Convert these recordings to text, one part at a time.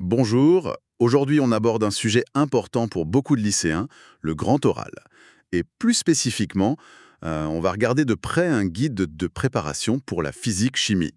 Bonjour, aujourd'hui on aborde un sujet important pour beaucoup de lycéens, le grand oral. Et plus spécifiquement, on va regarder de près un guide de préparation pour la physique-chimie.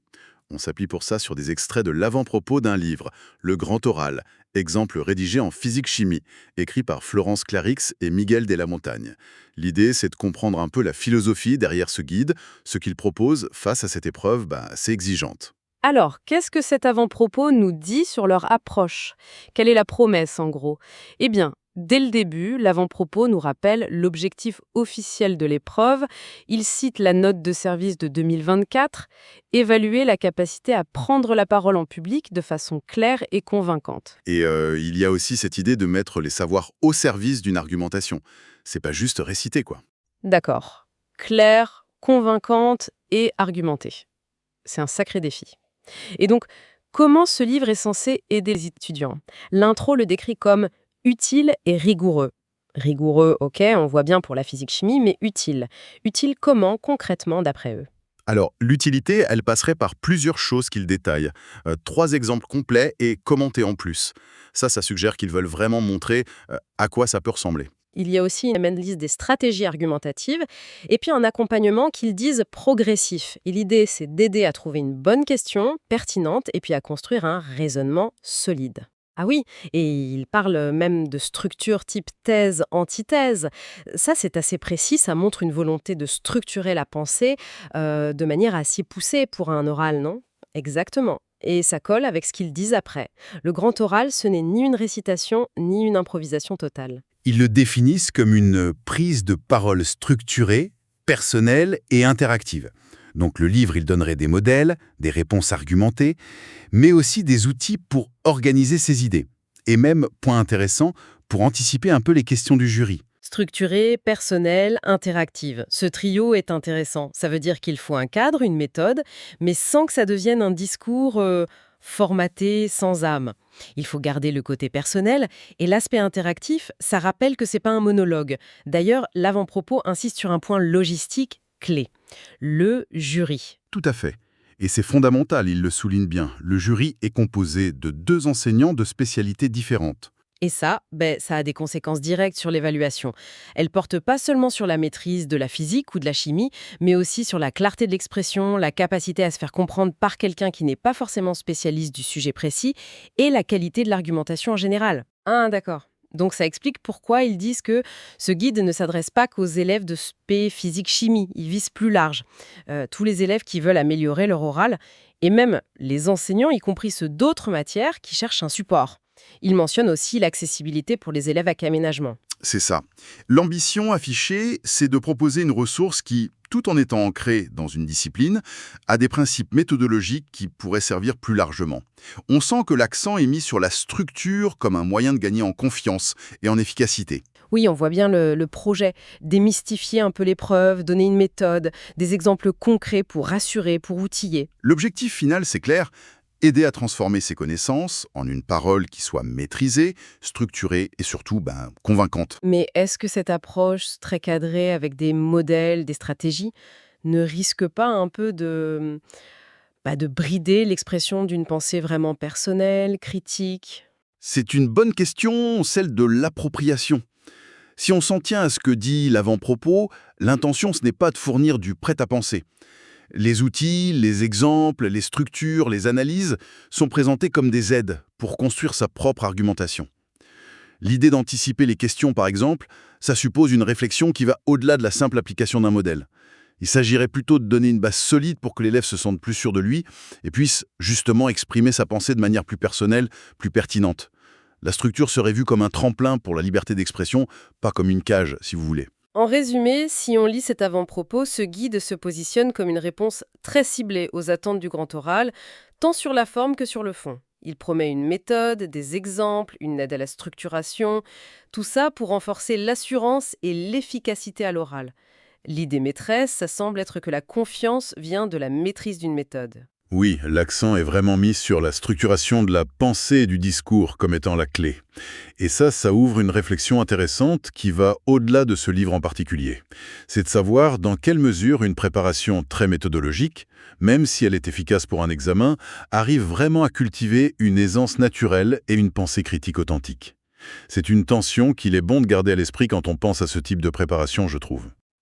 On s'appuie pour ça sur des extraits de l'avant-propos d'un livre, Le Grand Oral, exemple rédigé en physique-chimie, écrit par Florence Clarix et Miguel de la Montagne. L'idée, c'est de comprendre un peu la philosophie derrière ce guide, ce qu'il propose face à cette épreuve assez exigeante. Alors, qu'est-ce que cet avant-propos nous dit sur leur approche? Quelle est la promesse, en gros? Eh bien, dès le début, l'avant-propos nous rappelle l'objectif officiel de l'épreuve. Il cite la note de service de 2024, évaluer la capacité à prendre la parole en public de façon claire et convaincante. Et il y a aussi cette idée de mettre les savoirs au service d'une argumentation. C'est pas juste réciter, quoi. D'accord. Claire, convaincante et argumentée. C'est un sacré défi. Et donc, comment ce livre est censé aider les étudiants? L'intro le décrit comme utile et rigoureux. Rigoureux, ok, on voit bien pour la physique-chimie, mais utile. Utile comment, concrètement, d'après eux? Alors, l'utilité, elle passerait par plusieurs choses qu'ils détaillent. Trois exemples complets et commentés en plus. Ça suggère qu'ils veulent vraiment montrer à quoi ça peut ressembler. Il y a aussi une analyse des stratégies argumentatives et puis un accompagnement qu'ils disent progressif. Et l'idée, c'est d'aider à trouver une bonne question, pertinente, et puis à construire un raisonnement solide. Ah oui, et il parle même de structure type thèse, antithèse. Ça, c'est assez précis, ça montre une volonté de structurer la pensée de manière assez poussée pour un oral, non? Exactement. Et ça colle avec ce qu'ils disent après. Le grand oral, ce n'est ni une récitation, ni une improvisation totale. Ils le définissent comme une prise de parole structurée, personnelle et interactive. Donc le livre, il donnerait des modèles, des réponses argumentées, mais aussi des outils pour organiser ses idées. Et même, point intéressant, pour anticiper un peu les questions du jury. Structurée, personnelle, interactive. Ce trio est intéressant. Ça veut dire qu'il faut un cadre, une méthode, mais sans que ça devienne un discours formaté, sans âme. Il faut garder le côté personnel et l'aspect interactif, ça rappelle que c'est pas un monologue. D'ailleurs, l'avant-propos insiste sur un point logistique clé. Le jury. Tout à fait. Et c'est fondamental, il le souligne bien. Le jury est composé de deux enseignants de spécialités différentes. Et ça, ça a des conséquences directes sur l'évaluation. Elle porte pas seulement sur la maîtrise de la physique ou de la chimie, mais aussi sur la clarté de l'expression, la capacité à se faire comprendre par quelqu'un qui n'est pas forcément spécialiste du sujet précis, et la qualité de l'argumentation en général. Ah, d'accord. Donc ça explique pourquoi ils disent que ce guide ne s'adresse pas qu'aux élèves de spé physique-chimie, il vise plus large. Tous les élèves qui veulent améliorer leur oral, et même les enseignants, y compris ceux d'autres matières, qui cherchent un support. Il mentionne aussi l'accessibilité pour les élèves avec aménagement. C'est ça. L'ambition affichée, c'est de proposer une ressource qui, tout en étant ancrée dans une discipline, a des principes méthodologiques qui pourraient servir plus largement. On sent que l'accent est mis sur la structure comme un moyen de gagner en confiance et en efficacité. Oui, on voit bien le projet, démystifier un peu l'épreuve, donner une méthode, des exemples concrets pour rassurer, pour outiller. L'objectif final, c'est clair, aider à transformer ses connaissances en une parole qui soit maîtrisée, structurée et surtout convaincante. Mais est-ce que cette approche très cadrée avec des modèles, des stratégies, ne risque pas un peu de brider l'expression d'une pensée vraiment personnelle, critique? C'est une bonne question, celle de l'appropriation. Si on s'en tient à ce que dit l'avant-propos, l'intention ce n'est pas de fournir du prêt-à-penser. Les outils, les exemples, les structures, les analyses sont présentés comme des aides pour construire sa propre argumentation. L'idée d'anticiper les questions, par exemple, ça suppose une réflexion qui va au-delà de la simple application d'un modèle. Il s'agirait plutôt de donner une base solide pour que l'élève se sente plus sûr de lui et puisse justement exprimer sa pensée de manière plus personnelle, plus pertinente. La structure serait vue comme un tremplin pour la liberté d'expression, pas comme une cage, si vous voulez. En résumé, si on lit cet avant-propos, ce guide se positionne comme une réponse très ciblée aux attentes du grand oral, tant sur la forme que sur le fond. Il promet une méthode, des exemples, une aide à la structuration, tout ça pour renforcer l'assurance et l'efficacité à l'oral. L'idée maîtresse, ça semble être que la confiance vient de la maîtrise d'une méthode. Oui, l'accent est vraiment mis sur la structuration de la pensée et du discours comme étant la clé. Et ça ouvre une réflexion intéressante qui va au-delà de ce livre en particulier. C'est de savoir dans quelle mesure une préparation très méthodologique, même si elle est efficace pour un examen, arrive vraiment à cultiver une aisance naturelle et une pensée critique authentique. C'est une tension qu'il est bon de garder à l'esprit quand on pense à ce type de préparation, je trouve.